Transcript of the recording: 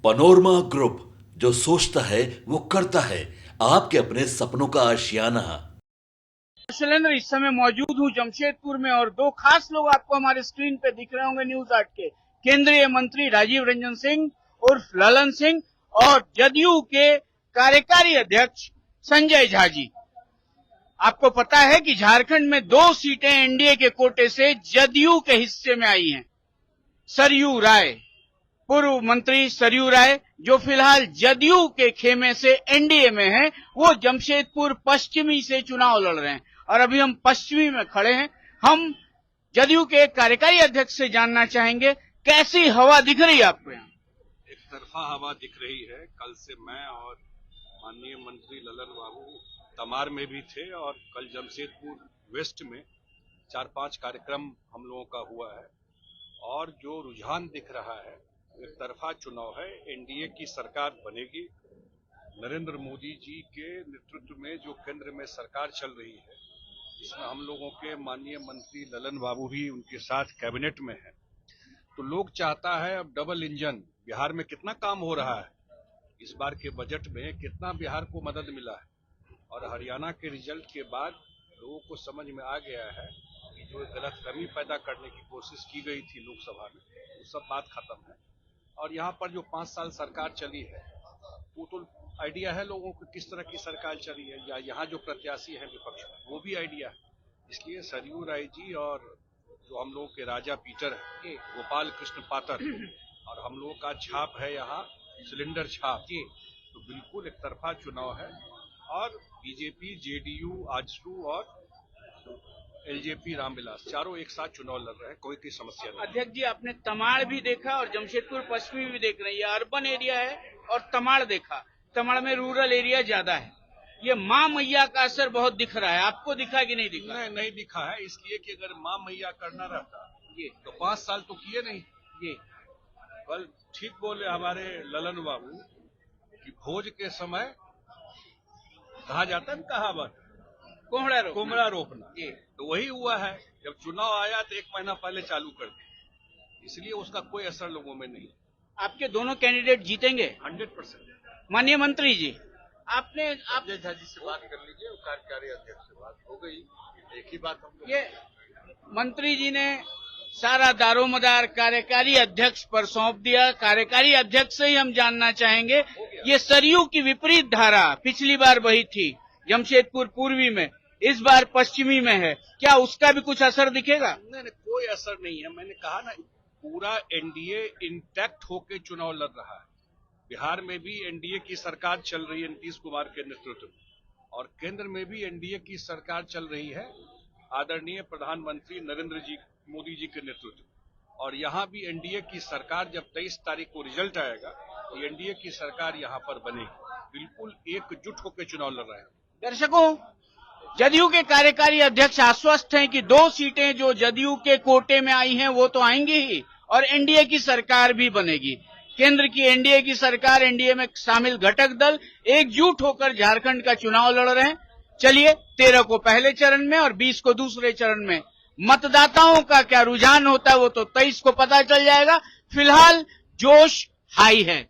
Panorama group, जो सोचता है वो करता है। आपके अपने सपनों का आशियाना। शैलेंद्र, इस समय मौजूद हूँ जमशेदपुर में और दो खास लोग आपको हमारे स्क्रीन पे दिख रहे होंगे न्यूज 8 के। केंद्रीय मंत्री राजीव रंजन सिंह उर्फ ललन सिंह और जदयू के कार्यकारी अध्यक्ष संजय झा जी। आपको पता है कि झारखंड में 2 सीटें एनडीए के कोटे से जदयू के हिस्से में आई हैं। सरयू राय, पूर्व मंत्री सरयू राय, जो फिलहाल जदयू के खेमे से एनडीए में हैं, वो जमशेदपुर पश्चिमी से चुनाव लड़ रहे हैं और अभी हम पश्चिमी में खड़े हैं। हम जदयू के कार्यकारी अध्यक्ष से जानना चाहेंगे कैसी हवा दिख रही है आपको यहाँ। एक तरफा हवा दिख रही है। कल से मैं और माननीय मंत्री ललन बाबू तमार में भी थे और कल जमशेदपुर वेस्ट में 4-5 कार्यक्रम हम लोगों का हुआ है और जो रुझान दिख रहा है, एक तरफा चुनाव है। एनडीए की सरकार बनेगी। नरेंद्र मोदी जी के नेतृत्व में जो केंद्र में सरकार चल रही है, इसमें हम लोगों के माननीय मंत्री ललन बाबू भी उनके साथ कैबिनेट में है। तो लोग चाहता है अब डबल इंजन। बिहार में कितना काम हो रहा है, इस बार के बजट में कितना बिहार को मदद मिला है और हरियाणा के रिजल्ट के बाद लोगों को समझ में आ गया है कि जो गलतफहमी पैदा करने की कोशिश की गई थी लोकसभा में, वो सब बात खत्म है। और यहाँ पर जो 5 साल सरकार चली है, वो तो आइडिया है लोगों को किस तरह की सरकार चली है, या यहाँ जो प्रत्याशी है विपक्ष में, वो भी आइडिया है। इसलिए सरयू राय जी और जो हम लोगों के राजा पीटर है, गोपाल कृष्ण पातर, और हम लोगों का छाप है यहाँ सिलेंडर छाप, तो बिल्कुल एक तरफा चुनाव है। और बीजेपी, जेडीयू, आजसू और एलजेपी रामविलास चारों एक साथ चुनाव लड़ रहे हैं। कोई समस्या नहीं। अध्यक्ष जी, आपने तमाड़ भी देखा और जमशेदपुर पश्चिमी भी देख रहे हैं। ये अर्बन एरिया है और तमाड़ देखा। तमाड़ में रूरल एरिया ज्यादा है। ये माँ मैया का असर बहुत दिख रहा है। आपको दिखा कि नहीं दिखा? नहीं दिखा है, इसलिए कि अगर माँ मैया करना रहता ये तो 5 साल तो किए नहीं। ये कल ठीक बोले हमारे ललन बाबू कि भोज के समय कहा जाता है कहावत, कोमड़ा रोपना, तो वही हुआ है। जब चुनाव आया तो 1 महीना पहले चालू कर दिया, इसलिए उसका कोई असर लोगों में नहीं। आपके दोनों कैंडिडेट जीतेंगे 100%। माननीय मंत्री जी। आपने संजय झा जी से बात कर लीजिए, कार्यकारी अध्यक्ष से बात हो गई। एक ही बात हम ये मंत्री जी ने सारा दारोमदार कार्यकारी अध्यक्ष पर सौंप दिया। कार्यकारी अध्यक्ष से ही हम जानना चाहेंगे, ये सरयू की विपरीत धारा पिछली बार बही थी जमशेदपुर पूर्वी में, इस बार पश्चिमी में है, क्या उसका भी कुछ असर दिखेगा? नहीं, कोई असर नहीं है। मैंने कहा ना, पूरा एनडीए इंटैक्ट होकर चुनाव लड़ रहा है। बिहार में भी एनडीए की सरकार चल रही है नीतीश कुमार के नेतृत्व में, और केंद्र में भी एनडीए की सरकार चल रही है आदरणीय प्रधानमंत्री नरेंद्र मोदी जी के नेतृत्व में। और यहाँ भी एनडीए की सरकार, जब 23 तारीख को रिजल्ट आएगा, तो एनडीए की सरकार यहाँ पर बनेगी। बिल्कुल एकजुट होकर चुनाव लड़ रहे हैं। दर्शकों, जदयू के कार्यकारी अध्यक्ष आश्वस्त हैं कि 2 सीटें जो जदयू के कोटे में आई हैं वो तो आएंगी ही और एनडीए की सरकार भी बनेगी। केंद्र की एनडीए की सरकार, एनडीए में शामिल घटक दल एकजुट होकर झारखंड का चुनाव लड़ रहे हैं। चलिए, 13 को पहले चरण में और 20 को दूसरे चरण में मतदाताओं का क्या रुझान होता है वो तो 23 को पता चल जाएगा। फिलहाल जोश हाई है।